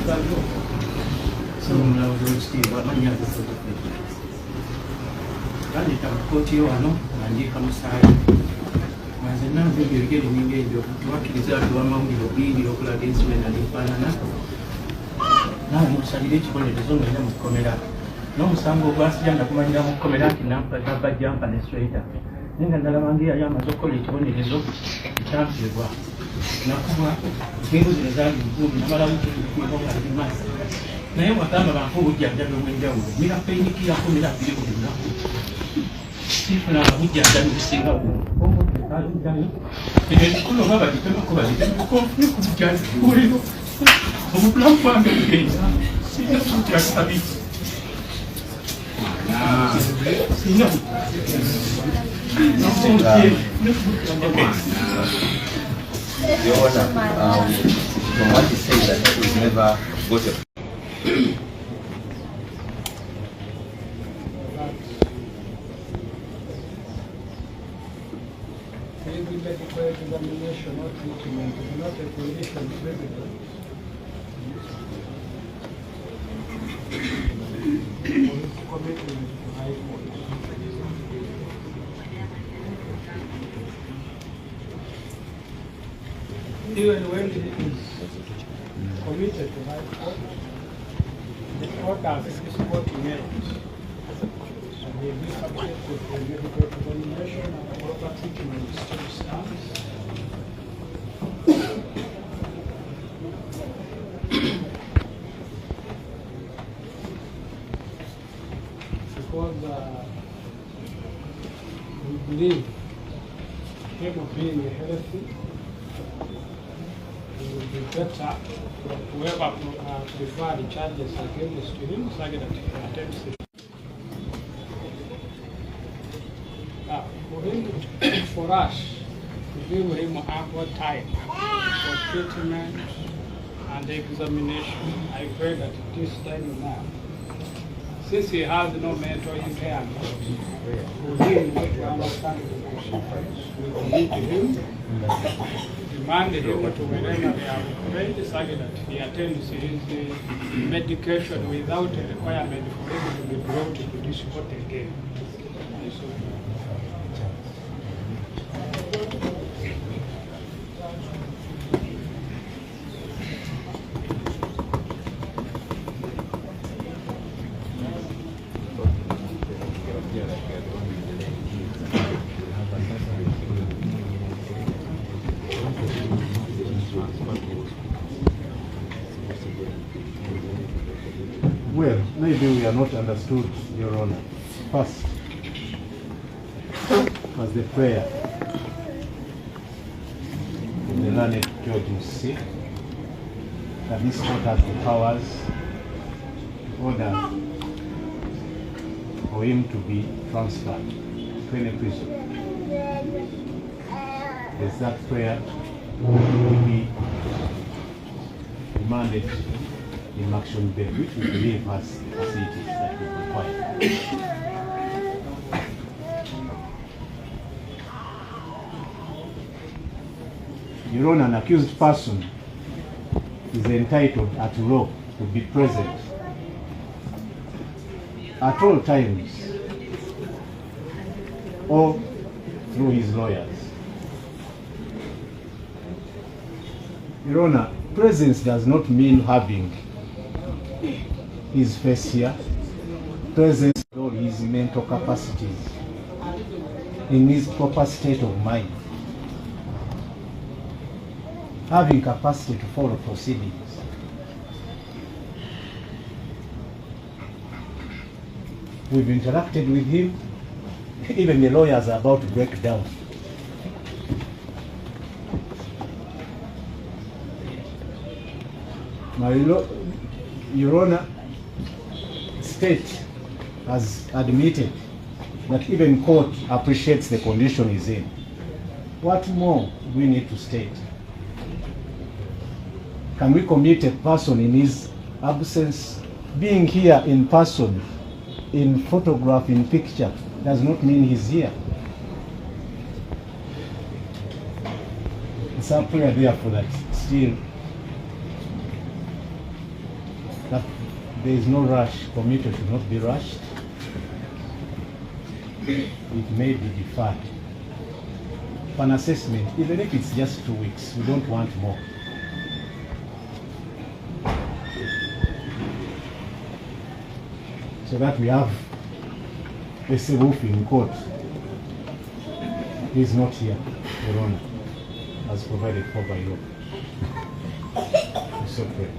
Kakano. So now we'll see what many other sort of things. Kandi tamukoti wano andika musaayi. Maze nange byogere ningeebyo tuwakkiriza tuwamawulire obuyingira okulaga ensi bwe nali nfaanana. Nawe musalire ekibonerezo ngenda mu kkomera. N'omusango ogwasija nakumanyira mu kkomera nti nabba jampa ne sweater. Naye nga ndalaba nga yali amaze okukola ekibonerezo ekyampeebwa. Nakuba enkingo zino zaali nkumi namalamu kingo nga ziri maaso. Naye wagamba banfu obujjanjabi obw'enjawulo. Mirapeynikirako mirapiri buli lunaku. Sifunanga bujjanjabi businga obujjanjabi. Ebikolo oba babitemako babitemako nekubujjanjabi buliro. Obulamu bwange bugenda. Sirina bujjanjabi. Sirina Your Honor, from what he said, that he's never got a... Maybe medical examination or treatment is not a condition precedent. Commitment to high court. Even when it is committed to high court, the court has this court merits. So they will be subject to the medical examination and proper treatment still stands. Because we believe him being healthy, it will be better for whoever prefer the charges against him, so that he attempts it. For us, to give him ample time for treatment and examination, I pray that this time now, since he has no mental impairment, for him not to understand the consequence, we commit him, demand him to wherever they are ready, so that he attends his medication without a requirement for him to be brought to this court again. Well, maybe we are not understood, Your Honor. First, as the prayer of the learned George Musi, that this court has the powers to order for him to be transferred to any prison. There's that prayer will be demanded in action bail, which we believe has facilities that we require. Your Honor, an accused person is entitled at law to be present at all times or through his lawyers. Your Honor, presence does not mean having his face here. Presence all his mental capacities in his proper state of mind. Having capacity to follow proceedings. We've interacted with him. Even the lawyers are about to break down. Your Honor, state has admitted that even court appreciates the condition he's in. What more do we need to state? Can we commit a person in his absence? Being here in person, in photograph, in picture, does not mean he's here. It's our prayer therefore that still that there is no rush. Commuter should not be rushed. It may be deferred. For an assessment, even if it's just 2 weeks, we don't want more. So that we have a roof in court. He is not here, Your Honor, as provided for by law. It's okay.